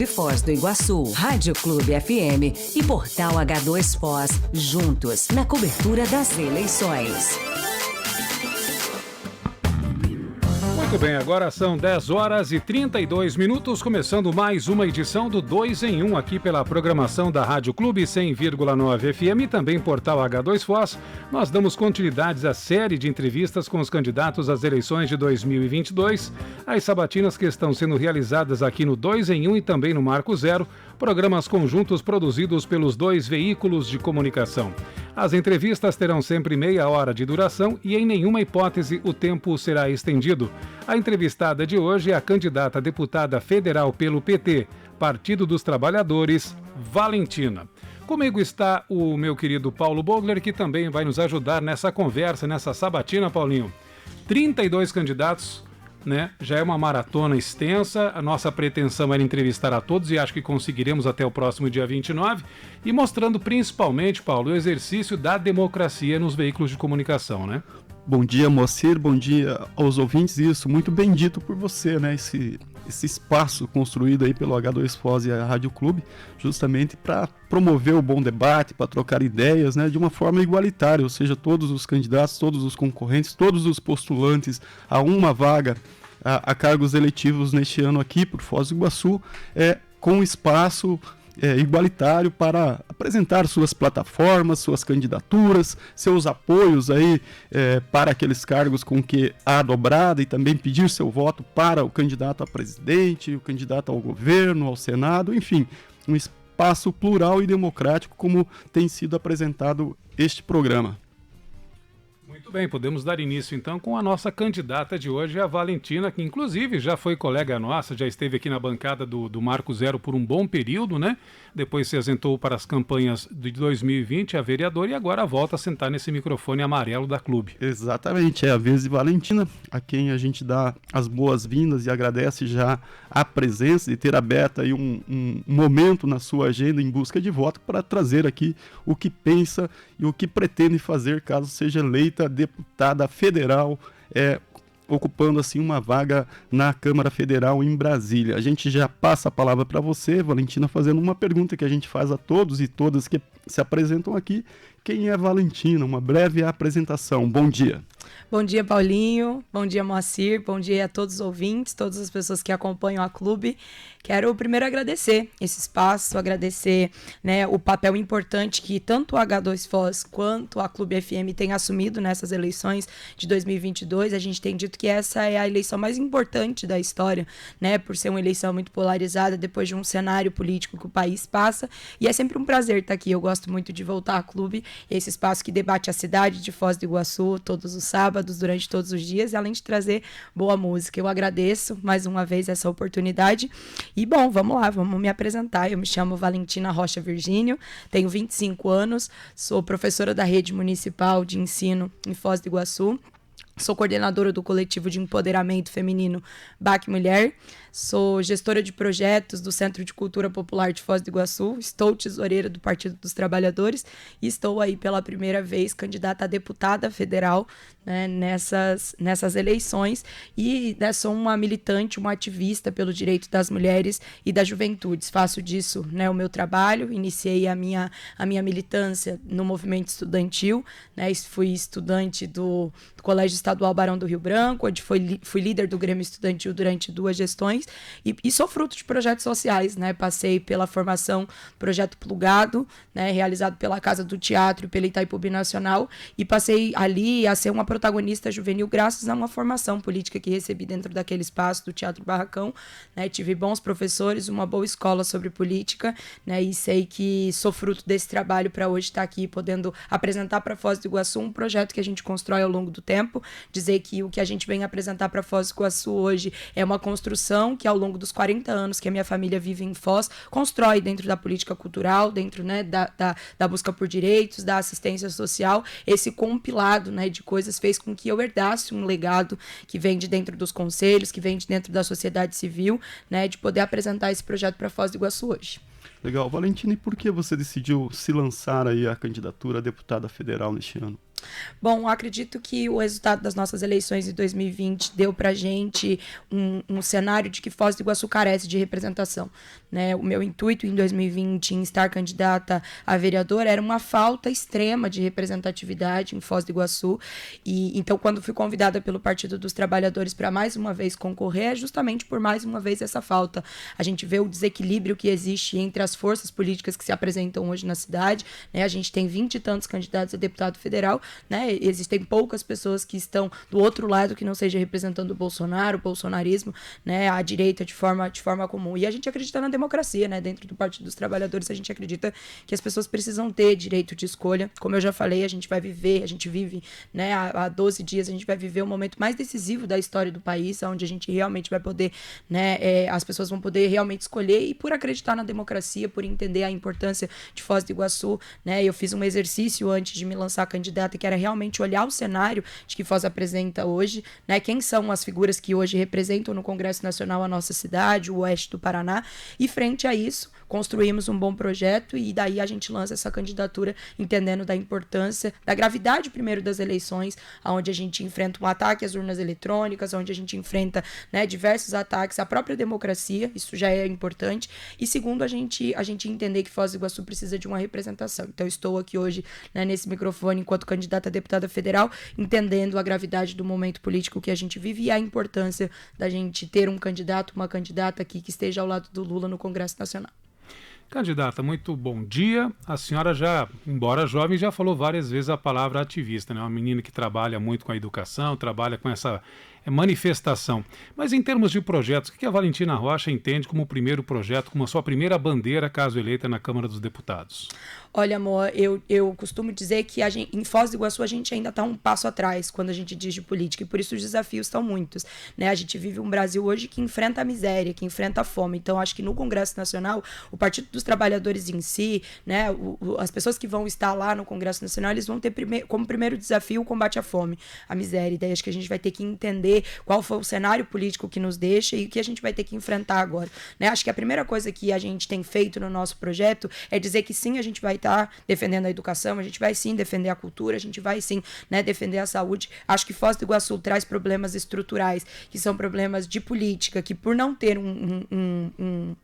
de Foz do Iguaçu, Rádio Clube FM e Portal H2 Foz, juntos na cobertura das eleições. Muito bem, agora são 10 horas e 32 minutos, começando mais uma edição do 2 em 1 aqui pela programação da Rádio Clube 100,9 FM e também Portal H2 Foz. Nós damos continuidades à série de entrevistas com os candidatos às eleições de 2022, as sabatinas que estão sendo realizadas aqui no 2 em 1 e também no Marco Zero, programas conjuntos produzidos pelos dois veículos de comunicação. As entrevistas terão sempre meia hora de duração e em nenhuma hipótese o tempo será estendido. A entrevistada de hoje é a candidata a deputada federal pelo PT, Partido dos Trabalhadores, Valentina. Comigo está o meu querido Paulo Bogler, que também vai nos ajudar nessa conversa, nessa sabatina, Paulinho. 32 candidatos, né? Já é uma maratona extensa. A nossa pretensão era entrevistar a todos e acho que conseguiremos até o próximo dia 29, e mostrando principalmente, Paulo, o exercício da democracia nos veículos de comunicação, né? Bom dia, Moacir, bom dia aos ouvintes. Isso, muito bem dito por você, né? Esse espaço construído aí pelo H2 Foz e a Rádio Clube, justamente para promover o bom debate, para trocar ideias, né? De uma forma igualitária, ou seja, todos os candidatos, todos os concorrentes, todos os postulantes a uma vaga a cargos eletivos neste ano aqui por Foz do Iguaçu, com espaço igualitário para apresentar suas plataformas, suas candidaturas, seus apoios aí para aqueles cargos com que há dobrada, e também pedir seu voto para o candidato a presidente, o candidato ao governo, ao Senado, enfim, um espaço plural e democrático como tem sido apresentado este programa. Muito bem, podemos dar início então com a nossa candidata de hoje, a Valentina, que inclusive já foi colega nossa, já esteve aqui na bancada do Marco Zero por um bom período, né? Depois se ausentou para as campanhas de 2020, a vereadora, e agora volta a sentar nesse microfone amarelo da Clube. Exatamente, é a vez de Valentina, a quem a gente dá as boas-vindas e agradece já a presença de ter aberto aí um momento na sua agenda em busca de voto para trazer aqui o que pensa e o que pretende fazer caso seja eleita deputada federal, ocupando assim uma vaga na Câmara Federal em Brasília. A gente já passa a palavra para você, Valentina, fazendo uma pergunta que a gente faz a todos e todas que se apresentam aqui. Quem é Valentina? Uma breve apresentação. Bom dia. Bom dia, Paulinho. Bom dia, Moacir. Bom dia a todos os ouvintes, todas as pessoas que acompanham a Clube. Quero primeiro agradecer esse espaço, agradecer, né, o papel importante que tanto o H2 Foz quanto a Clube FM tem assumido nessas eleições de 2022. A gente tem dito que essa é a eleição mais importante da história, né, por ser uma eleição muito polarizada depois de um cenário político que o país passa. E é sempre um prazer estar aqui. Eu gosto muito de voltar à Clube, esse espaço que debate a cidade de Foz do Iguaçu todos os sábados, durante todos os dias, e além de trazer boa música. Eu agradeço mais uma vez essa oportunidade. E, bom, vamos lá, vamos me apresentar. Eu me chamo Valentina Rocha Virgínio, tenho 25 anos, sou professora da Rede Municipal de Ensino em Foz do Iguaçu, sou coordenadora do coletivo de empoderamento feminino BAC Mulher, sou gestora de projetos do Centro de Cultura Popular de Foz do Iguaçu, estou tesoureira do Partido dos Trabalhadores e estou aí pela primeira vez candidata a deputada federal, né, nessas eleições, e, né, sou uma militante, uma ativista pelo direito das mulheres e das juventudes. Faço disso, né, o meu trabalho, iniciei a minha militância no movimento estudantil, né, fui estudante do Colégio Estadual Barão do Rio Branco, onde fui líder do Grêmio Estudantil durante 2 gestões, e sou fruto de projetos sociais, né? Passei pela formação Projeto Plugado, né, realizado pela Casa do Teatro e pela Itaipu Binacional, e passei ali a ser uma protagonista juvenil graças a uma formação política que recebi dentro daquele espaço do Teatro Barracão, né? Tive bons professores, uma boa escola sobre política, né? E sei que sou fruto desse trabalho para hoje estar aqui podendo apresentar para Foz do Iguaçu um projeto que a gente constrói ao longo do tempo, dizer que o que a gente vem apresentar para Foz do Iguaçu hoje é uma construção que ao longo dos 40 anos que a minha família vive em Foz, constrói dentro da política cultural, dentro, né, da busca por direitos, da assistência social. Esse compilado, né, de coisas fez com que eu herdasse um legado que vem de dentro dos conselhos, que vem de dentro da sociedade civil, né, de poder apresentar esse projeto para Foz do Iguaçu hoje. Legal. Valentina, e por que você decidiu se lançar aí a candidatura a deputada federal neste ano? Bom, acredito que o resultado das nossas eleições de 2020 deu pra gente um cenário de que Foz do Iguaçu carece de representação, né? O meu intuito em 2020 em estar candidata a vereadora era uma falta extrema de representatividade em Foz do Iguaçu, e então quando fui convidada pelo Partido dos Trabalhadores para mais uma vez concorrer, é justamente por mais uma vez essa falta. A gente vê o desequilíbrio que existe entre as forças políticas que se apresentam hoje na cidade, né? A gente tem 20 e tantos candidatos a deputado federal, né? Existem poucas pessoas que estão do outro lado que não seja representando o Bolsonaro, o bolsonarismo, né? A direita de forma comum. E a gente acredita na democracia, né? Dentro do Partido dos Trabalhadores, a gente acredita que as pessoas precisam ter direito de escolha. Como eu já falei, a gente vive, né? Há 12 dias, a gente vai viver o momento mais decisivo da história do país, onde a gente realmente vai poder, né? As pessoas vão poder realmente escolher, e por acreditar na democracia, por entender a importância de Foz do Iguaçu, né? Eu fiz um exercício antes de me lançar candidata, que era realmente olhar o cenário de que Foz apresenta hoje, né? Quem são as figuras que hoje representam no Congresso Nacional a nossa cidade, o oeste do Paraná, e frente a isso, construímos um bom projeto, e daí a gente lança essa candidatura entendendo da importância, da gravidade primeiro das eleições, onde a gente enfrenta um ataque às urnas eletrônicas, onde a gente enfrenta, né, diversos ataques à própria democracia, isso já é importante, e segundo, a gente entender que Foz do Iguaçu precisa de uma representação. Então, eu estou aqui hoje, né, nesse microfone, enquanto candidata a deputada federal, entendendo a gravidade do momento político que a gente vive e a importância da gente ter um candidato, uma candidata aqui que esteja ao lado do Lula no Congresso Nacional. Candidata, muito bom dia. A senhora já, embora jovem, já falou várias vezes a palavra ativista, né? Uma menina que trabalha muito com a educação, trabalha com essa manifestação. Mas em termos de projetos, o que a Valentina Rocha entende como o primeiro projeto, como a sua primeira bandeira, caso eleita na Câmara dos Deputados? Olha, amor, eu costumo dizer que em Foz do Iguaçu a gente ainda está um passo atrás quando a gente diz de política, e por isso os desafios são muitos, né? A gente vive um Brasil hoje que enfrenta a miséria, que enfrenta a fome. Então, acho que no Congresso Nacional, o Partido dos Trabalhadores em si, né, as pessoas que vão estar lá no Congresso Nacional, eles vão ter como primeiro desafio o combate à fome, à miséria. E daí acho que a gente vai ter que entender qual foi o cenário político que nos deixa e o que a gente vai ter que enfrentar agora, né? Acho que a primeira coisa que a gente tem feito no nosso projeto é dizer que sim, a gente vai estar defendendo a educação, a gente vai sim defender a cultura, a gente vai sim, né, defender a saúde. Acho que Foz do Iguaçu traz problemas estruturais, que são problemas de política, que por não ter um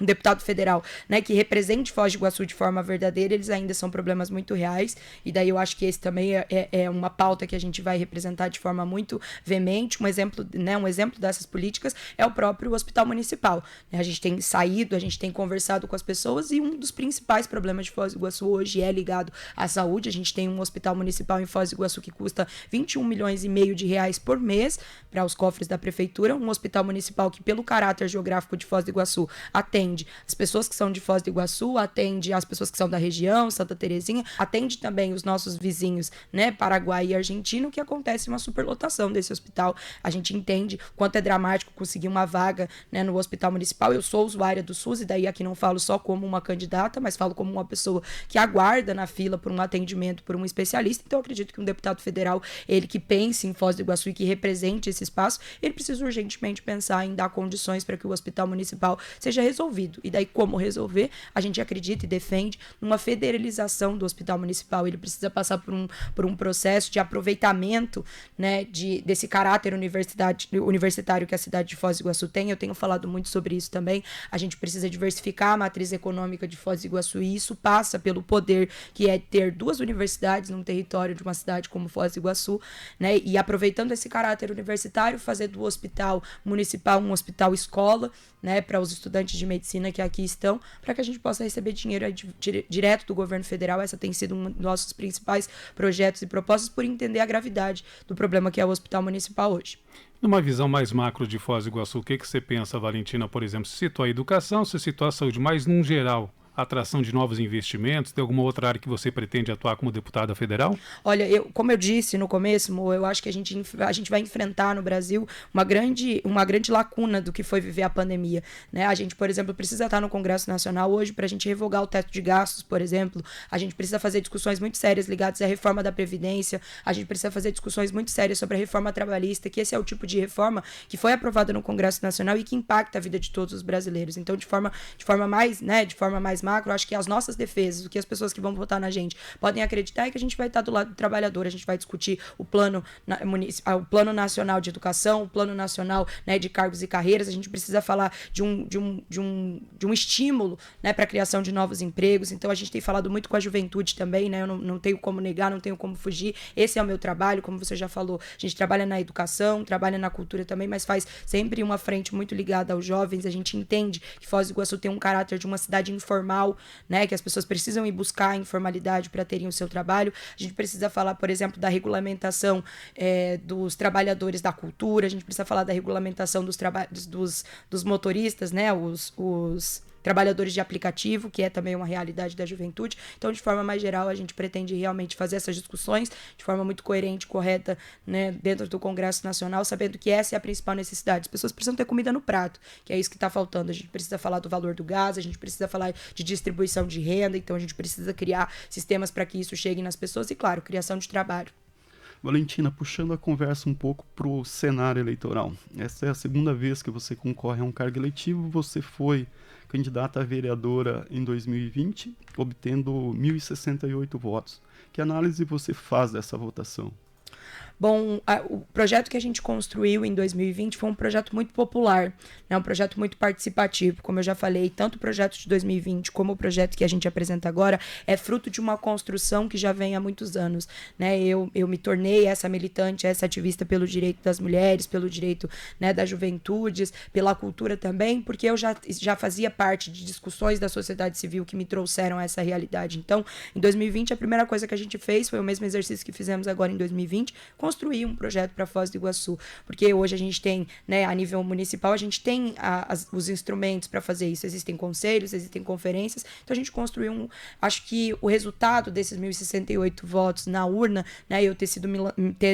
deputado federal, né, que represente Foz do Iguaçu de forma verdadeira, eles ainda são problemas muito reais, e daí eu acho que esse também é uma pauta que a gente vai representar de forma muito veemente. Um exemplo dessas políticas é o próprio Hospital Municipal, né? A gente tem saído, a gente tem conversado com as pessoas, e um dos principais problemas de Foz do Iguaçu hoje é ligado à saúde. A gente tem um hospital municipal em Foz do Iguaçu que custa 21 milhões e meio de reais por mês para os cofres da prefeitura, um hospital municipal que, pelo caráter geográfico de Foz do Iguaçu, atende as pessoas que são de Foz do Iguaçu, atende as pessoas que são da região, Santa Terezinha, atende também os nossos vizinhos, né, Paraguai e Argentina, que acontece uma superlotação desse hospital. A gente entende quanto é dramático conseguir uma vaga, né, no hospital municipal. Eu sou usuária do SUS, e daí aqui não falo só como uma candidata, mas falo como uma pessoa que aguarda na fila por um atendimento por um especialista. Então eu acredito que um deputado federal, ele que pense em Foz do Iguaçu e que represente esse espaço, ele precisa urgentemente pensar em dar condições para que o hospital municipal seja resolvido. E daí, como resolver? A gente acredita e defende numa federalização do hospital municipal. Ele precisa passar por um processo de aproveitamento, né, desse caráter universitário que a cidade de Foz do Iguaçu tem. Eu tenho falado muito sobre isso também. A gente precisa diversificar a matriz econômica de Foz do Iguaçu, e isso passa pelo poder que é ter 2 universidades num território de uma cidade como Foz do Iguaçu, né? E aproveitando esse caráter universitário, fazer do hospital municipal um hospital escola, né, para os estudantes de medicina que aqui estão, para que a gente possa receber dinheiro direto do governo federal. Essa tem sido um dos nossos principais projetos e propostas, por entender a gravidade do problema que é o hospital municipal hoje. Numa visão mais macro de Foz do Iguaçu, o que você pensa, Valentina, por exemplo? Você citou a educação, você citou a saúde, mas num geral, atração de novos investimentos? Tem alguma outra área que você pretende atuar como deputada federal? Olha, como eu disse no começo, eu acho que a gente vai enfrentar no Brasil uma grande lacuna do que foi viver a pandemia, né? A gente, por exemplo, precisa estar no Congresso Nacional hoje para a gente revogar o teto de gastos, por exemplo. A gente precisa fazer discussões muito sérias ligadas à reforma da Previdência. A gente precisa fazer discussões muito sérias sobre a reforma trabalhista, que esse é o tipo de reforma que foi aprovada no Congresso Nacional e que impacta a vida de todos os brasileiros. Então, de forma mais macro, acho que as nossas defesas, o que as pessoas que vão votar na gente podem acreditar é que a gente vai estar do lado do trabalhador, a gente vai discutir o plano nacional de educação, o plano nacional, né, de cargos e carreiras, a gente precisa falar de um estímulo, né, para a criação de novos empregos. Então a gente tem falado muito com a juventude também, né, eu não tenho como negar, não tenho como fugir, esse é o meu trabalho, como você já falou, a gente trabalha na educação, trabalha na cultura também, mas faz sempre uma frente muito ligada aos jovens. A gente entende que Foz do Iguaçu tem um caráter de uma cidade informal, né, que as pessoas precisam ir buscar a informalidade para terem o seu trabalho. A gente precisa falar, por exemplo, da regulamentação dos trabalhadores da cultura, a gente precisa falar da regulamentação dos motoristas, né, os trabalhadores de aplicativo, que é também uma realidade da juventude. Então, de forma mais geral, a gente pretende realmente fazer essas discussões de forma muito coerente, correta, né, dentro do Congresso Nacional, sabendo que essa é a principal necessidade. As pessoas precisam ter comida no prato, que é isso que está faltando. A gente precisa falar do valor do gás, a gente precisa falar de distribuição de renda, então a gente precisa criar sistemas para que isso chegue nas pessoas e, claro, criação de trabalho. Valentina, puxando a conversa um pouco para o cenário eleitoral. Essa é a segunda vez que você concorre a um cargo eletivo. Você foi candidata a vereadora em 2020, obtendo 1.068 votos. Que análise você faz dessa votação? Bom, o projeto que a gente construiu em 2020 foi um projeto muito popular, né? Um projeto muito participativo. Como eu já falei, tanto o projeto de 2020 como o projeto que a gente apresenta agora é fruto de uma construção que já vem há muitos anos, né? Eu me tornei essa militante, essa ativista pelo direito das mulheres, pelo direito, né, das juventudes, pela cultura também, porque eu já fazia parte de discussões da sociedade civil que me trouxeram a essa realidade. Então, em 2020, a primeira coisa que a gente fez foi o mesmo exercício que fizemos agora em 2020, construir um projeto para Foz do Iguaçu, porque hoje a gente tem, né, a nível municipal, a gente tem os instrumentos para fazer isso, existem conselhos, existem conferências, então a gente construiu acho que o resultado desses 1.068 votos na urna, né, eu ter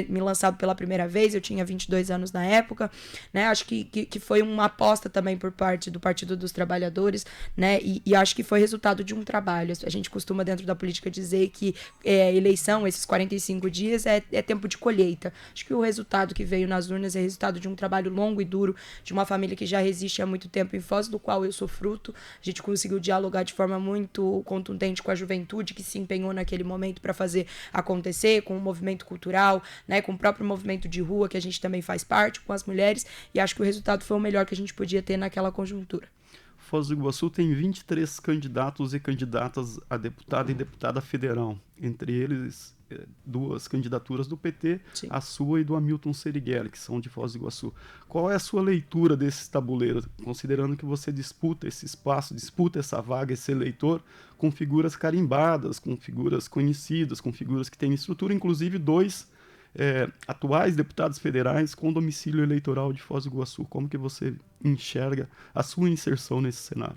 me lançado pela primeira vez, eu tinha 22 anos na época, né, acho que foi uma aposta também por parte do Partido dos Trabalhadores, né, e acho que foi resultado de um trabalho. A gente costuma dentro da política dizer que eleição, esses 45 dias é tempo de colheita. Acho que o resultado que veio nas urnas é resultado de um trabalho longo e duro, de uma família que já resiste há muito tempo em Foz, do qual eu sou fruto. A gente conseguiu dialogar de forma muito contundente com a juventude que se empenhou naquele momento para fazer acontecer, com o movimento cultural, né, com o próprio movimento de rua, que a gente também faz parte, com as mulheres, e acho que o resultado foi o melhor que a gente podia ter naquela conjuntura. Foz do Iguaçu tem 23 candidatos e candidatas a deputada e deputada federal, entre eles 2 candidaturas do PT, sim, a sua e do Hamilton Serigueli, que são de Foz do Iguaçu. Qual é a sua leitura desse tabuleiro, considerando que você disputa esse espaço, disputa essa vaga, esse eleitor, com figuras carimbadas, com figuras conhecidas, com figuras que têm estrutura, inclusive 2 atuais deputados federais com domicílio eleitoral de Foz do Iguaçu? Como que você enxerga a sua inserção nesse cenário?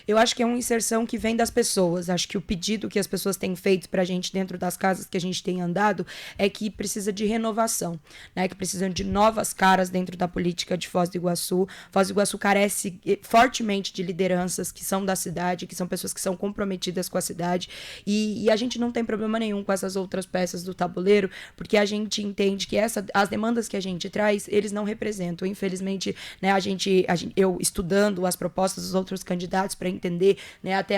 Eu acho que é uma inserção que vem das pessoas. Acho que o pedido que as pessoas têm feito para a gente dentro das casas que a gente tem andado é que precisa de renovação, né? Que precisam de novas caras dentro da política de Foz do Iguaçu. Foz do Iguaçu carece fortemente de lideranças que são da cidade, que são pessoas que são comprometidas com a cidade, e a gente não tem problema nenhum com essas outras peças do tabuleiro, porque a gente entende que as demandas que a gente traz, eles não representam. Infelizmente, né, eu estudando as propostas dos outros candidatos para entender, né, até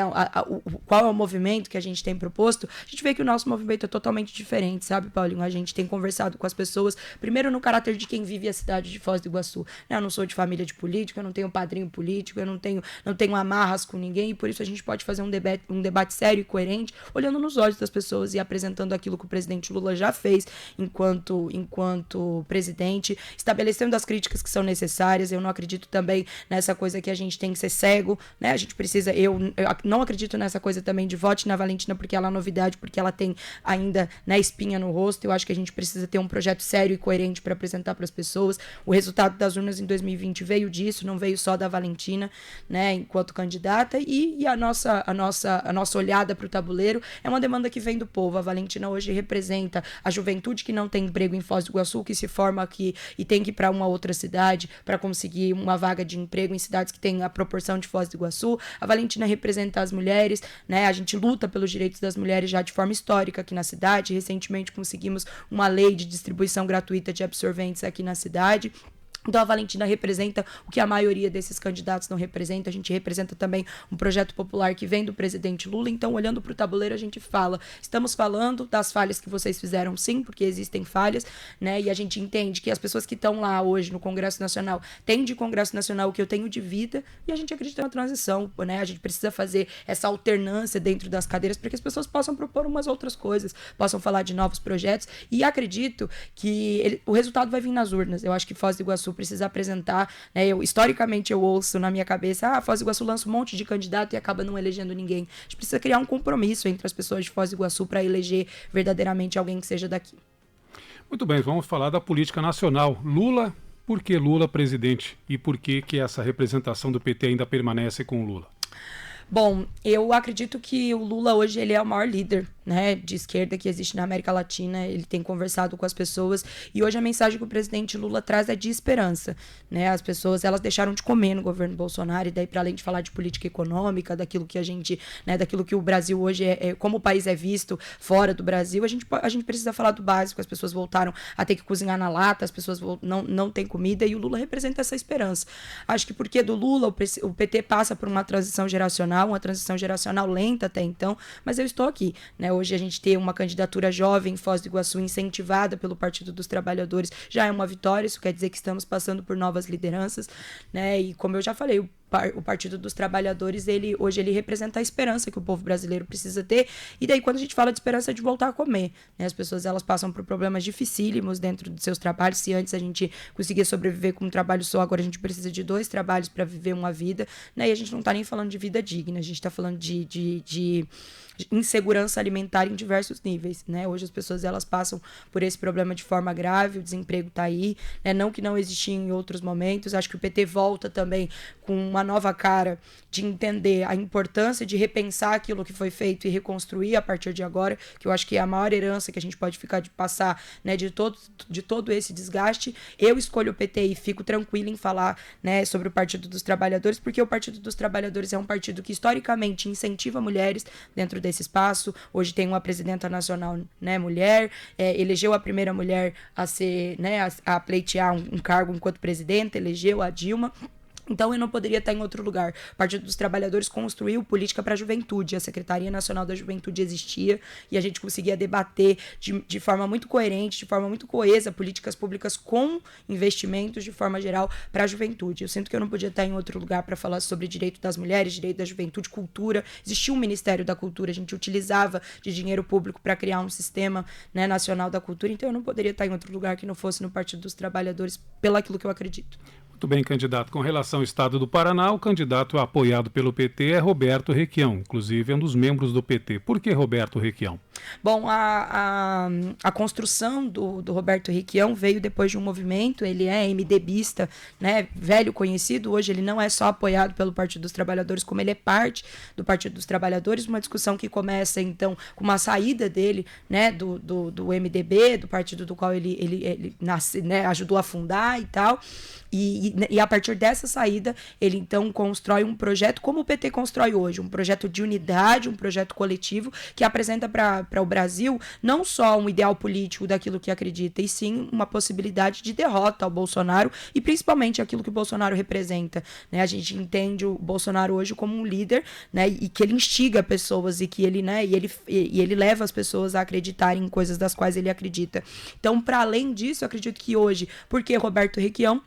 qual é o movimento que a gente tem proposto, a gente vê que o nosso movimento é totalmente diferente, sabe, Paulinho? A gente tem conversado com as pessoas, primeiro no caráter de quem vive a cidade de Foz do Iguaçu. Né? Eu não sou de família de político, eu não tenho padrinho político, eu não tenho amarras com ninguém, e por isso a gente pode fazer um debate sério e coerente, olhando nos olhos das pessoas e apresentando aquilo que o presidente Lula já fez enquanto presidente, estabelecendo as críticas que são necessárias. Eu não acredito também nessa coisa que a gente tem que ser cego, né? A gente precisa, eu não acredito nessa coisa também de vote na Valentina porque ela é novidade, porque ela tem ainda, né, espinha no rosto. Eu acho que a gente precisa ter um projeto sério e coerente para apresentar para as pessoas. O resultado das urnas em 2020 veio disso, não veio só da Valentina, né, enquanto candidata, e a nossa olhada para o tabuleiro é uma demanda que vem do povo. A Valentina hoje representa a juventude que não tem emprego em Foz do Iguaçu, que se forma aqui e tem que ir para uma outra cidade para conseguir uma vaga de emprego em cidades que têm a proporção de Foz do Iguaçu. A Valentina representa as mulheres, né? A gente luta pelos direitos das mulheres já de forma histórica aqui na cidade. Recentemente conseguimos uma lei de distribuição gratuita de absorventes aqui na cidade. Então a Valentina representa o que a maioria desses candidatos não representa. A gente representa também um projeto popular que vem do presidente Lula. Então, olhando para o tabuleiro, a gente fala, estamos falando das falhas que vocês fizeram, sim, porque existem falhas, né? E a gente entende que as pessoas que estão lá hoje no Congresso Nacional têm de Congresso Nacional o que eu tenho de vida, e a gente acredita na transição, né? A gente precisa fazer essa alternância dentro das cadeiras para que as pessoas possam propor umas outras coisas, possam falar de novos projetos, e acredito que o resultado vai vir nas urnas. Eu acho que Foz do Iguaçu precisa apresentar, né? Historicamente eu ouço na minha cabeça, Foz do Iguaçu lança um monte de candidato e acaba não elegendo ninguém. A gente precisa criar um compromisso entre as pessoas de Foz do Iguaçu para eleger verdadeiramente alguém que seja daqui. Muito bem, vamos falar da política nacional. Lula, por que Lula presidente? E por que essa representação do PT ainda permanece com o Lula? Bom, eu acredito que o Lula hoje ele é o maior líder, né, de esquerda que existe na América Latina. Ele tem conversado com as pessoas e hoje a mensagem que o presidente Lula traz é de esperança, né? As pessoas, elas deixaram de comer no governo Bolsonaro, e daí para além de falar de política econômica, daquilo que a gente, né, daquilo que o Brasil hoje como o país é visto fora do Brasil, a gente precisa falar do básico. As pessoas voltaram a ter que cozinhar na lata, as pessoas não têm comida, e o Lula representa essa esperança. Acho que porque do Lula o PT passa por uma transição geracional lenta até então, mas eu estou aqui, né? Hoje a gente ter uma candidatura jovem em Foz do Iguaçu incentivada pelo Partido dos Trabalhadores já é uma vitória. Isso quer dizer que estamos passando por novas lideranças, né? E como eu já falei, o Partido dos Trabalhadores, hoje ele representa a esperança que o povo brasileiro precisa ter. E daí, quando a gente fala de esperança, é de voltar a comer, né? As pessoas, elas passam por problemas dificílimos dentro dos seus trabalhos. Se antes a gente conseguia sobreviver com um trabalho só, agora a gente precisa de 2 trabalhos para viver uma vida, né? E a gente não está nem falando de vida digna, a gente está falando de insegurança alimentar em diversos níveis, né? Hoje as pessoas, elas passam por esse problema de forma grave, o desemprego está aí, né? Não que não existia em outros momentos. Acho que o PT volta também com uma nova cara de entender a importância de repensar aquilo que foi feito e reconstruir a partir de agora, que eu acho que é a maior herança que a gente pode ficar de passar, né, de todo esse desgaste. Eu escolho o PT e fico tranquila em falar, né, sobre o Partido dos Trabalhadores, porque o Partido dos Trabalhadores é um partido que historicamente incentiva mulheres dentro desse espaço. Hoje tem uma presidenta nacional, né, mulher, elegeu a primeira mulher a ser, né, a pleitear um cargo enquanto presidenta, elegeu a Dilma. Então eu não poderia estar em outro lugar. O Partido dos Trabalhadores construiu política para a juventude. A Secretaria Nacional da Juventude existia e a gente conseguia debater de forma muito coerente, de forma muito coesa, políticas públicas com investimentos de forma geral para a juventude. Eu sinto que eu não podia estar em outro lugar para falar sobre direito das mulheres, direito da juventude, cultura. Existia um Ministério da Cultura, a gente utilizava de dinheiro público para criar um sistema, né, nacional da cultura. Então eu não poderia estar em outro lugar que não fosse no Partido dos Trabalhadores, pelo aquilo que eu acredito. Muito bem, candidato. Com relação ao Estado do Paraná, o candidato apoiado pelo PT é Roberto Requião, inclusive é um dos membros do PT. Por que Roberto Requião? Bom, a construção do Roberto Requião veio depois de um movimento. Ele é MDBista, né, velho conhecido. Hoje ele não é só apoiado pelo Partido dos Trabalhadores, como ele é parte do Partido dos Trabalhadores. Uma discussão que começa, então, com uma saída dele, né, do MDB, do partido do qual ele nasce, né, ajudou a fundar e tal. E a partir dessa saída, ele então constrói um projeto como o PT constrói hoje, um projeto de unidade, um projeto coletivo que apresenta para o Brasil não só um ideal político daquilo que acredita, e sim uma possibilidade de derrota ao Bolsonaro e principalmente aquilo que o Bolsonaro representa, né? A gente entende o Bolsonaro hoje como um líder, né, e que ele instiga pessoas e que ele, né, e ele leva as pessoas a acreditarem em coisas das quais ele acredita. Então, para além disso, eu acredito que hoje, porque Roberto Requião?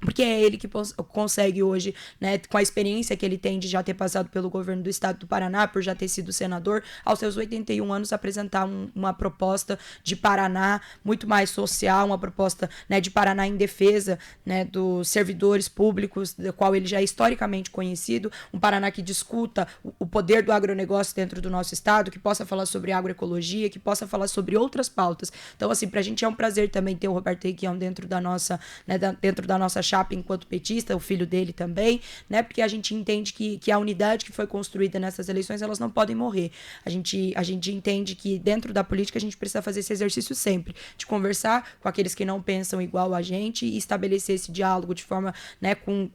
Porque é ele que consegue hoje, né, com a experiência que ele tem de já ter passado pelo governo do estado do Paraná, por já ter sido senador, aos seus 81 anos, apresentar uma proposta de Paraná muito mais social, uma proposta, né, de Paraná em defesa, né, dos servidores públicos, do qual ele já é historicamente conhecido, um Paraná que discuta o poder do agronegócio dentro do nosso estado, que possa falar sobre agroecologia, que possa falar sobre outras pautas. Então, assim, pra gente é um prazer também ter o Roberto Requião dentro da nossa, né, dentro da nossa chapa enquanto petista, o filho dele também, né? Porque a gente entende que a unidade que foi construída nessas eleições, elas não podem morrer. A gente entende que dentro da política a gente precisa fazer esse exercício sempre, de conversar com aqueles que não pensam igual a gente e estabelecer esse diálogo de forma, né, com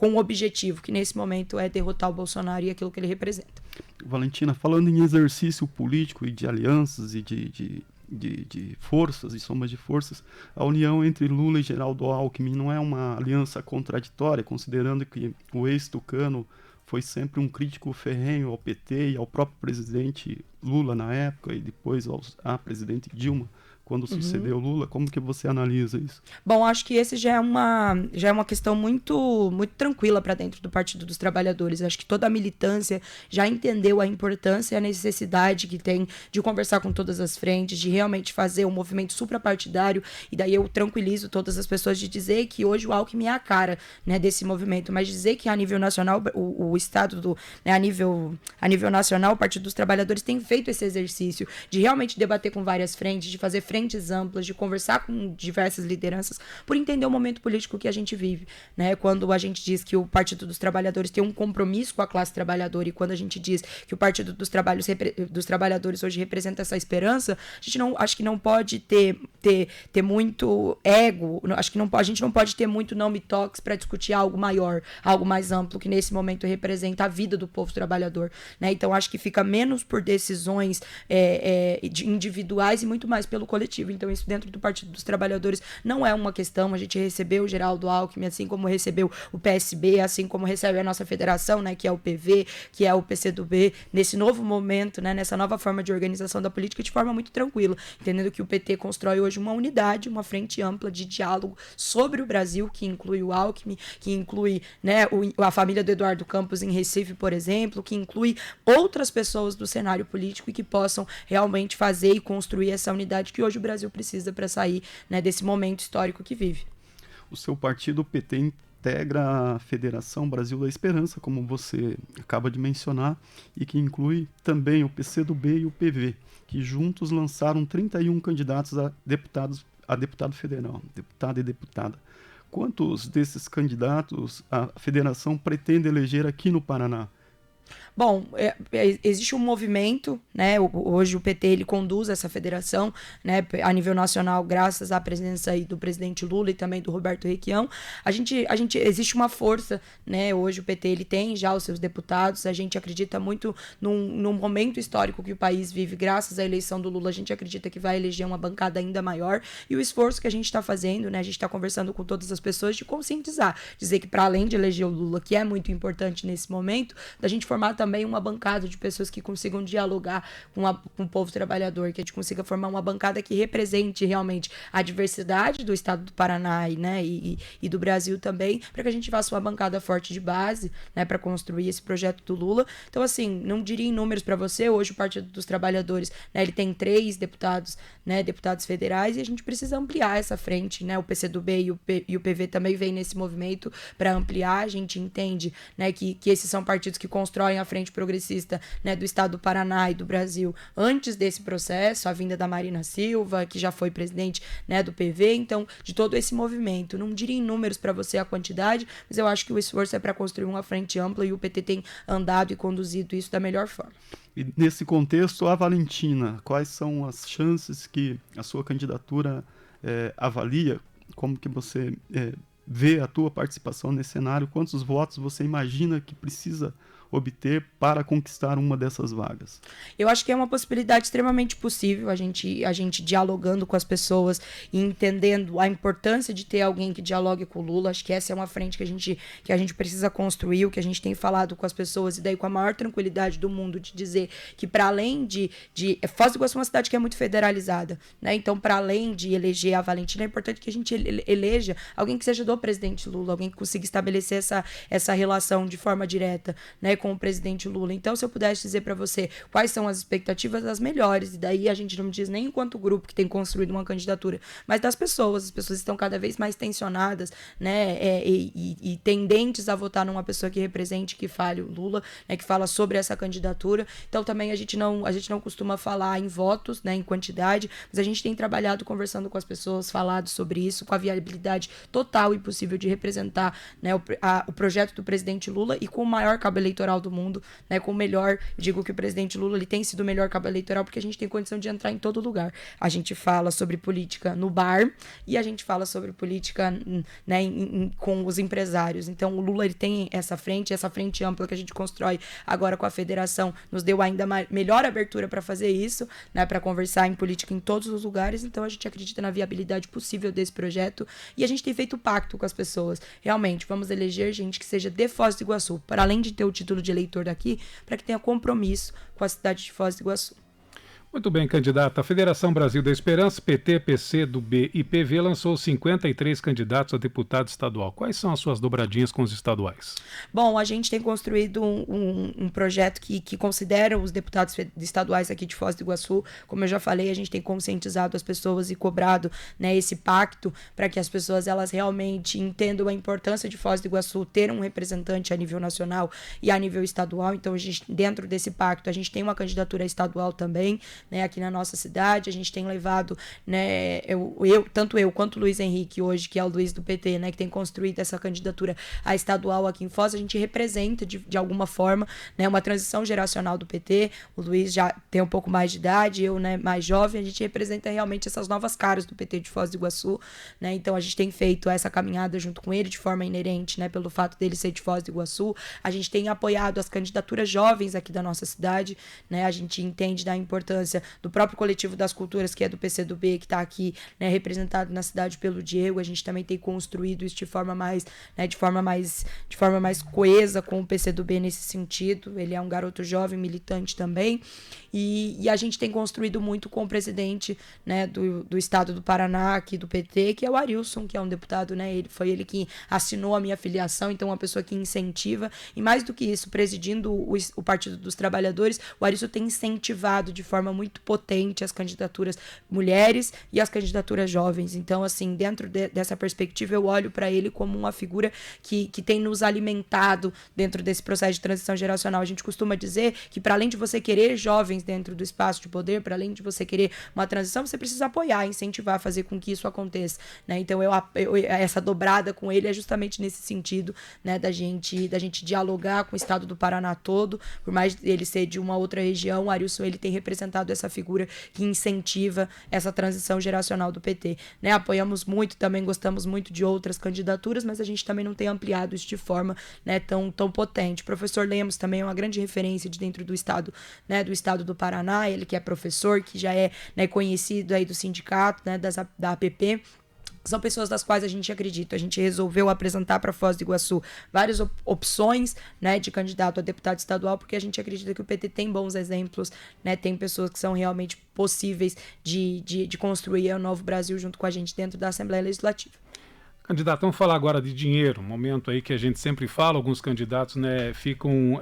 um objetivo, que nesse momento é derrotar o Bolsonaro e aquilo que ele representa. Valentina, falando em exercício político e de alianças e de de forças, de somas de forças, a união entre Lula e Geraldo Alckmin não é uma aliança contraditória, considerando que o ex-tucano foi sempre um crítico ferrenho ao PT e ao próprio presidente Lula na época, e depois à presidente Dilma, quando sucedeu Lula. Como que você analisa isso? Bom, acho que esse já é uma questão muito, muito tranquila para dentro do Partido dos Trabalhadores. Acho que toda a militância já entendeu a importância e a necessidade que tem de conversar com todas as frentes, de realmente fazer um movimento suprapartidário, e daí eu tranquilizo todas as pessoas de dizer que hoje o Alckmin é a cara, né, desse movimento, mas dizer que a nível nacional, o Estado, né, a nível nacional, o Partido dos Trabalhadores tem feito esse exercício de realmente debater com várias frentes, de fazer frentes amplas, de conversar com diversas lideranças, por entender o momento político que a gente vive, né? Quando a gente diz que o Partido dos Trabalhadores tem um compromisso com a classe trabalhadora, e quando a gente diz que o Partido dos Trabalhadores hoje representa essa esperança, acho que não pode ter muito ego, acho que a gente não pode ter muito não me toques para discutir algo maior, algo mais amplo, que nesse momento representa a vida do povo trabalhador, né? Então acho que fica menos por decisões individuais e muito mais pelo coletivo. Então isso dentro do Partido dos Trabalhadores não é uma questão. A gente recebeu o Geraldo Alckmin, assim como recebeu o PSB, assim como recebe a nossa federação, né, que é o PV, que é o PCdoB, nesse novo momento, né, nessa nova forma de organização da política, de forma muito tranquila, entendendo que o PT constrói hoje uma unidade, uma frente ampla de diálogo sobre o Brasil, que inclui o Alckmin, que inclui, né, a família do Eduardo Campos em Recife, por exemplo, que inclui outras pessoas do cenário político e que possam realmente fazer e construir essa unidade que hoje o Brasil precisa para sair, né, desse momento histórico que vive. O seu partido, o PT, integra a Federação Brasil da Esperança, como você acaba de mencionar, e que inclui também o PCdoB e o PV, que juntos lançaram 31 candidatos a deputado federal, deputado e deputada. Quantos desses candidatos a federação pretende eleger aqui no Paraná? Bom, existe um movimento, né? Hoje o PT ele conduz essa federação, né, a nível nacional, graças à presença aí do presidente Lula e também do Roberto Requião. Existe uma força, né? Hoje o PT ele tem já os seus deputados. A gente acredita muito num momento histórico que o país vive, graças à eleição do Lula. A gente acredita que vai eleger uma bancada ainda maior, e o esforço que a gente está fazendo, né? A gente está conversando com todas as pessoas de conscientizar, dizer que para além de eleger o Lula, que é muito importante nesse momento, da gente formar também uma bancada de pessoas que consigam dialogar com o povo trabalhador, que a gente consiga formar uma bancada que represente realmente a diversidade do estado do Paraná, né, e do Brasil também, para que a gente faça uma bancada forte de base, né, para construir esse projeto do Lula. Então, assim, não diria em números para você, hoje o Partido dos Trabalhadores, né, ele tem 3 deputados, né, deputados federais, e a gente precisa ampliar essa frente, né, o PCdoB e o PV também vem nesse movimento para ampliar. A gente entende, né, que esses são partidos que constroem a frente progressista, né, do estado do Paraná e do Brasil antes desse processo, a vinda da Marina Silva, que já foi presidente, né, do PV. Então, de todo esse movimento, não diria em números para você a quantidade, mas eu acho que o esforço é para construir uma frente ampla, e o PT tem andado e conduzido isso da melhor forma. E nesse contexto, a Valentina, quais são as chances que a sua candidatura avalia? Como que você vê a tua participação nesse cenário? Quantos votos você imagina que precisa obter para conquistar uma dessas vagas? Eu acho que é uma possibilidade extremamente possível, a gente dialogando com as pessoas e entendendo a importância de ter alguém que dialogue com o Lula. Acho que essa é uma frente que a gente precisa construir, o que a gente tem falado com as pessoas, e daí com a maior tranquilidade do mundo, de dizer que para além de Foz do Iguaçu é uma cidade que é muito federalizada, né? Então, para além de eleger a Valentina, é importante que a gente eleja alguém que seja do presidente Lula, alguém que consiga estabelecer essa relação de forma direta, né, com o presidente Lula. Então, se eu pudesse dizer para você quais são as expectativas, as melhores, e daí a gente não diz nem enquanto grupo que tem construído uma candidatura, mas das pessoas. As pessoas estão cada vez mais tensionadas, né, e tendentes a votar numa pessoa que represente, que fale o Lula, né, que fala sobre essa candidatura. Então, também a gente não costuma falar em votos, né, em quantidade, mas a gente tem trabalhado conversando com as pessoas, falado sobre isso, com a viabilidade total e possível de representar, né, o projeto do presidente Lula, e com o maior cabo eleitoral eleitoral do mundo, né, com o melhor, digo que o presidente Lula ele tem sido o melhor cabo eleitoral porque a gente tem condição de entrar em todo lugar. A gente fala sobre política no bar e a gente fala sobre política, né, com os empresários. Então o Lula ele tem essa frente ampla que a gente constrói agora com a federação, nos deu ainda melhor abertura para fazer isso, né, para conversar em política em todos os lugares. Então a gente acredita na viabilidade possível desse projeto e a gente tem feito pacto com as pessoas. Realmente, vamos eleger gente que seja de Foz do Iguaçu, para além de ter o título de eleitor daqui, para que tenha compromisso com a cidade de Foz do Iguaçu. Muito bem, candidata. A Federação Brasil da Esperança, PT, PC, do B e PV lançou 53 candidatos a deputado estadual. Quais são as suas dobradinhas com os estaduais? Bom, a gente tem construído um projeto que considera os deputados estaduais aqui de Foz do Iguaçu. Como eu já falei, a gente tem conscientizado as pessoas e cobrado, né, esse pacto para que as pessoas elas realmente entendam a importância de Foz do Iguaçu ter um representante a nível nacional e a nível estadual. Então, a gente, dentro desse pacto, a gente tem uma candidatura estadual também, né, aqui na nossa cidade. A gente tem levado, né, tanto eu quanto o Luiz Henrique hoje, que é o Luiz do PT, né, que tem construído essa candidatura a estadual aqui em Foz. A gente representa de alguma forma, né, uma transição geracional do PT. O Luiz já tem um pouco mais de idade, eu, né, mais jovem. A gente representa realmente essas novas caras do PT de Foz do Iguaçu, né? Então a gente tem feito essa caminhada junto com ele de forma inerente, né, pelo fato dele ser de Foz do Iguaçu. A gente tem apoiado as candidaturas jovens aqui da nossa cidade, né? A gente entende da importância do próprio coletivo das culturas, que é do PCdoB, que está aqui, né, representado na cidade pelo Diego. A gente também tem construído isso de forma mais, né, de forma mais coesa com o PCdoB nesse sentido. Ele é um garoto jovem, militante também. E a gente tem construído muito com o presidente, né, do estado do Paraná, aqui do PT, que é o Arilson, que é um deputado, né, foi ele que assinou a minha filiação, então uma pessoa que incentiva. E mais do que isso, presidindo o Partido dos Trabalhadores, o Arilson tem incentivado de forma muito potente as candidaturas mulheres e as candidaturas jovens. Então, assim, dentro dessa perspectiva, eu olho para ele como uma figura que tem nos alimentado dentro desse processo de transição geracional. A gente costuma dizer que, para além de você querer jovens dentro do espaço de poder, para além de você querer uma transição, você precisa apoiar, incentivar, fazer com que isso aconteça, né? Então, essa dobrada com ele é justamente nesse sentido, né, da gente dialogar com o estado do Paraná todo. Por mais ele ser de uma outra região, o Arilson ele tem representado essa figura que incentiva essa transição geracional do PT, né? Apoiamos muito, também gostamos muito de outras candidaturas, mas a gente também não tem ampliado isso de forma, né, tão potente. O professor Lemos também é uma grande referência de dentro do estado, né, do estado do Paraná, ele que é professor, que já é, né, conhecido aí do sindicato, né, da APP. São pessoas das quais a gente acredita. A gente resolveu apresentar para Foz do Iguaçu várias opções, né, de candidato a deputado estadual, porque a gente acredita que o PT tem bons exemplos, né, tem pessoas que são realmente possíveis de construir o novo Brasil junto com a gente dentro da Assembleia Legislativa. Candidato, vamos falar agora de dinheiro, um momento aí que a gente sempre fala, alguns candidatos, né, ficam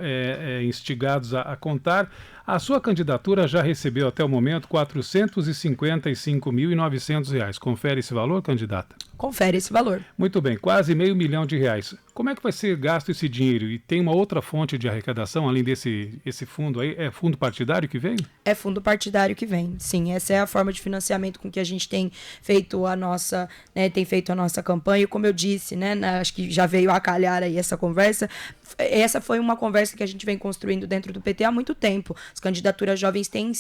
instigados a contar. A sua candidatura já recebeu até o momento R$ 455.900. Confere esse valor, candidata? Confere esse valor. Muito bem, quase R$500 mil. Como é que vai ser gasto esse dinheiro? E tem uma outra fonte de arrecadação, além esse fundo aí? É fundo partidário que vem? É fundo partidário que vem, sim. Essa é a forma de financiamento com que a gente tem feito a nossa, né, campanha. E como eu disse, né, acho que já veio a calhar aí essa conversa. Essa foi uma conversa que a gente vem construindo dentro do PT há muito tempo. As candidaturas jovens têm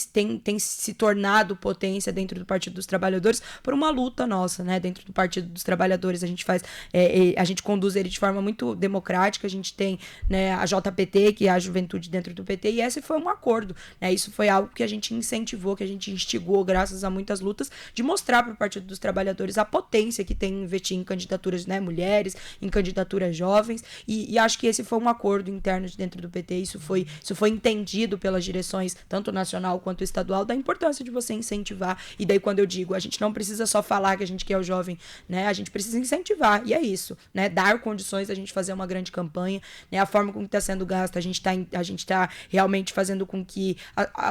se tornado potência dentro do Partido dos Trabalhadores por uma luta nossa, né, dentro do Partido dos Trabalhadores. A gente conduz ele de forma muito democrática. A gente tem, né, a JPT, que é a juventude dentro do PT, e esse foi um acordo, né? Isso foi algo que a gente incentivou, que a gente instigou, graças a muitas lutas, de mostrar para o Partido dos Trabalhadores a potência que tem em investir em candidaturas, né, mulheres, em candidaturas jovens, e acho que esse foi um acordo interno de dentro do PT. Isso foi entendido pelas direções, tanto nacional quanto estadual, da importância de você incentivar. E daí, quando eu digo, a gente não precisa só falar que a gente quer o jovem, né? A gente precisa incentivar, e é isso, né? Dar condições da gente fazer uma grande campanha, né? A forma como está sendo gasta, a gente tá realmente fazendo com que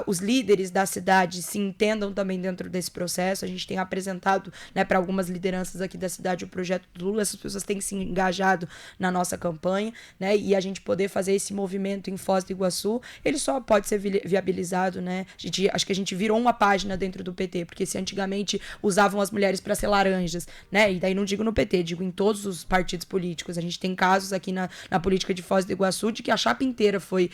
os líderes da cidade se entendam também dentro desse processo. A gente tem apresentado, né, para algumas lideranças aqui da cidade o projeto do Lula. Essas pessoas têm se engajado na nossa campanha, né? E a gente poder fazer esse movimento em Foz do Iguaçu, ele só pode ser viabilizado, né? Acho que a gente virou uma página dentro do PT, porque se antigamente usavam as mulheres para ser laranjas, né? né? E daí não digo no PT, digo em todos os partidos políticos. A gente tem casos aqui na política de Foz do Iguaçu de que a chapa inteira foi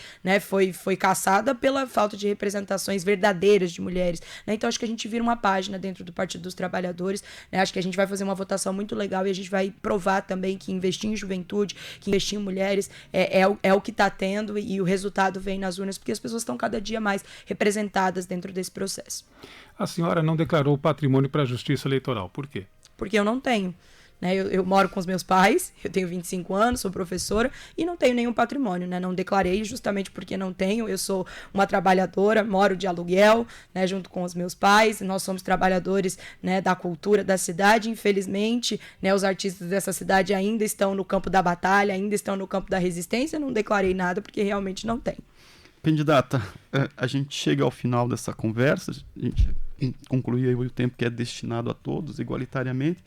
caçada pela falta de representações verdadeiras de mulheres, né? Então acho que a gente vira uma página dentro do Partido dos Trabalhadores, né? Acho que a gente vai fazer uma votação muito legal e a gente vai provar também que investir em juventude, que investir em mulheres é o que está tendo e o resultado vem nas urnas, porque as pessoas estão cada dia mais representadas dentro desse processo. A senhora não declarou o patrimônio para a Justiça Eleitoral, por quê? Porque eu não tenho. Né, eu moro com os meus pais, eu tenho 25 anos, sou professora e não tenho nenhum patrimônio, né? Não declarei justamente porque não tenho. Eu sou uma trabalhadora, moro de aluguel, né, junto com os meus pais. Nós somos trabalhadores, né, da cultura da cidade. Infelizmente, né, os artistas dessa cidade ainda estão no campo da batalha, ainda estão no campo da resistência. Não declarei nada porque realmente não tenho. Candidata, a gente chega ao final dessa conversa, a gente conclui aí o tempo que é destinado a todos igualitariamente.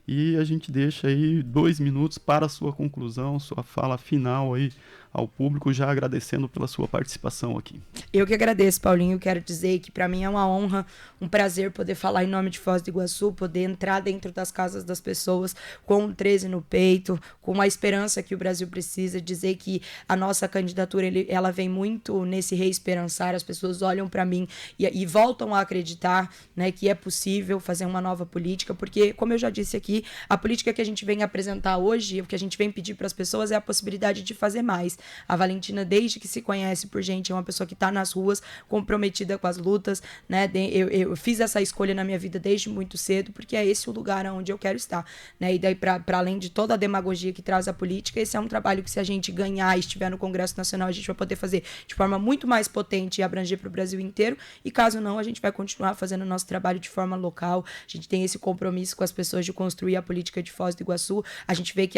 E a gente deixa aí 2 minutos para a sua conclusão, sua fala final aí ao público, já agradecendo pela sua participação aqui. Eu que agradeço, Paulinho. Quero dizer que para mim é uma honra, um prazer poder falar em nome de Foz do Iguaçu, poder entrar dentro das casas das pessoas com um 13 no peito, com a esperança que o Brasil precisa, dizer que a nossa candidatura ela vem muito nesse reesperançar. As pessoas olham para mim e voltam a acreditar, né, que é possível fazer uma nova política, porque, como eu já disse aqui, a política que a gente vem apresentar hoje, o que a gente vem pedir para as pessoas é a possibilidade de fazer mais. A Valentina, desde que se conhece por gente, é uma pessoa que está nas ruas, comprometida com as lutas, né? Eu fiz essa escolha na minha vida desde muito cedo, porque é esse o lugar onde eu quero estar, né? E daí, para além de toda a demagogia que traz a política, esse é um trabalho que, se a gente ganhar e estiver no Congresso Nacional, a gente vai poder fazer de forma muito mais potente e abranger para o Brasil inteiro. E caso não, a gente vai continuar fazendo o nosso trabalho de forma local. A gente tem esse compromisso com as pessoas de construir a política de Foz do Iguaçu. A gente vê que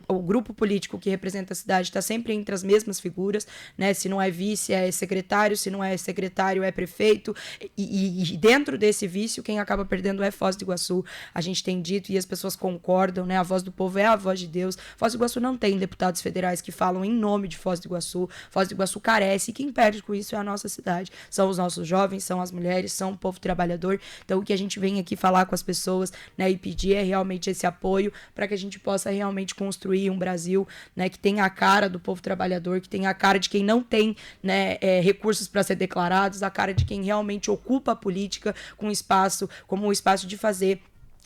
o grupo político que representa a cidade está sempre entre as mesmas figuras, né? Se não é vice, é secretário, se não é secretário, é prefeito, e dentro desse vício, quem acaba perdendo é Foz do Iguaçu. A gente tem dito e as pessoas concordam, né? A voz do povo é a voz de Deus. Foz do Iguaçu não tem deputados federais que falam em nome de Foz do Iguaçu. Foz do Iguaçu carece, e quem perde com isso é a nossa cidade. São os nossos jovens, são as mulheres, são o povo trabalhador. Então, o que a gente vem aqui falar com as pessoas, né, e pedir é realmente esse apoio para que a gente possa realmente construir um Brasil, né, que tenha a cara do povo trabalhador, que tem a cara de quem não tem, né, recursos para ser declarados, a cara de quem realmente ocupa a política com espaço, como um espaço de fazer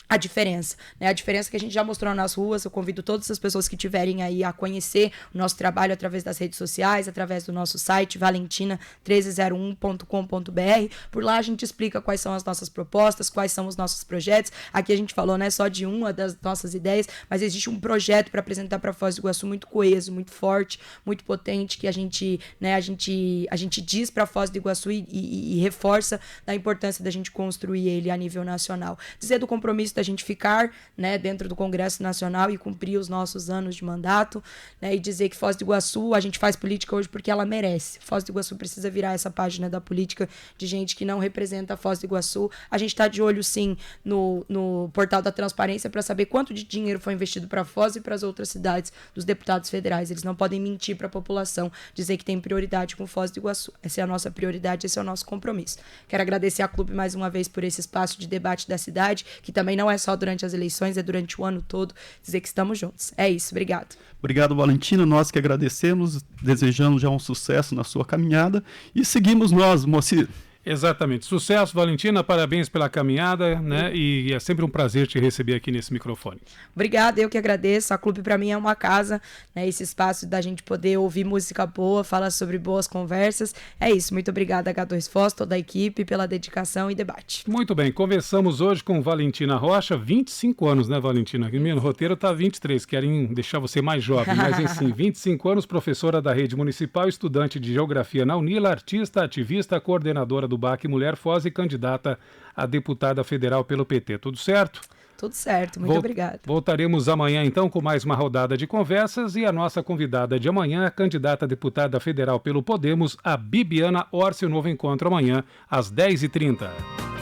a diferença, né? A diferença que a gente já mostrou nas ruas. Eu convido todas as pessoas que tiverem aí a conhecer o nosso trabalho através das redes sociais, através do nosso site valentina1301.com.br. Por lá a gente explica quais são as nossas propostas, quais são os nossos projetos. Aqui a gente falou, né, só de uma das nossas ideias, mas existe um projeto para apresentar para Foz do Iguaçu muito coeso, muito forte, muito potente, que a gente diz para Foz do Iguaçu e reforça da importância da gente construir ele a nível nacional. Dizer do compromisso da gente ficar, né, dentro do Congresso Nacional e cumprir os nossos anos de mandato, né, e dizer que Foz do Iguaçu, a gente faz política hoje porque ela merece. Foz do Iguaçu precisa virar essa página da política de gente que não representa Foz do Iguaçu. A gente está de olho, sim, no portal da transparência para saber quanto de dinheiro foi investido para Foz e para as outras cidades dos deputados federais. Eles não podem mentir para a população, dizer que tem prioridade com Foz do Iguaçu. Essa é a nossa prioridade, esse é o nosso compromisso. Quero agradecer à Clube mais uma vez por esse espaço de debate da cidade, que também não é só durante as eleições, é durante o ano todo, dizer que estamos juntos. É isso, obrigado. Obrigado, Valentina, nós que agradecemos, desejamos já um sucesso na sua caminhada e seguimos nós, Moacir. Exatamente. Sucesso, Valentina, parabéns pela caminhada, né? E é sempre um prazer te receber aqui nesse microfone. Obrigada, eu que agradeço. A Clube para mim é uma casa, né? Esse espaço da gente poder ouvir música boa, falar sobre boas conversas. É isso, muito obrigada, H2 Foz, toda a equipe, pela dedicação e debate. Muito bem, conversamos hoje com Valentina Rocha, 25 anos, né, Valentina? Aqui no roteiro tá 23, querem deixar você mais jovem, mas enfim, 25 anos, professora da rede municipal, estudante de geografia na Unila, artista, ativista, coordenadora do BAC Mulher Foz e candidata a deputada federal pelo PT. Tudo certo? Tudo certo, muito obrigada. Voltaremos amanhã, então, com mais uma rodada de conversas e a nossa convidada de amanhã, a candidata a deputada federal pelo Podemos, a Bibiana Orsi. O novo encontro amanhã, às 10h30.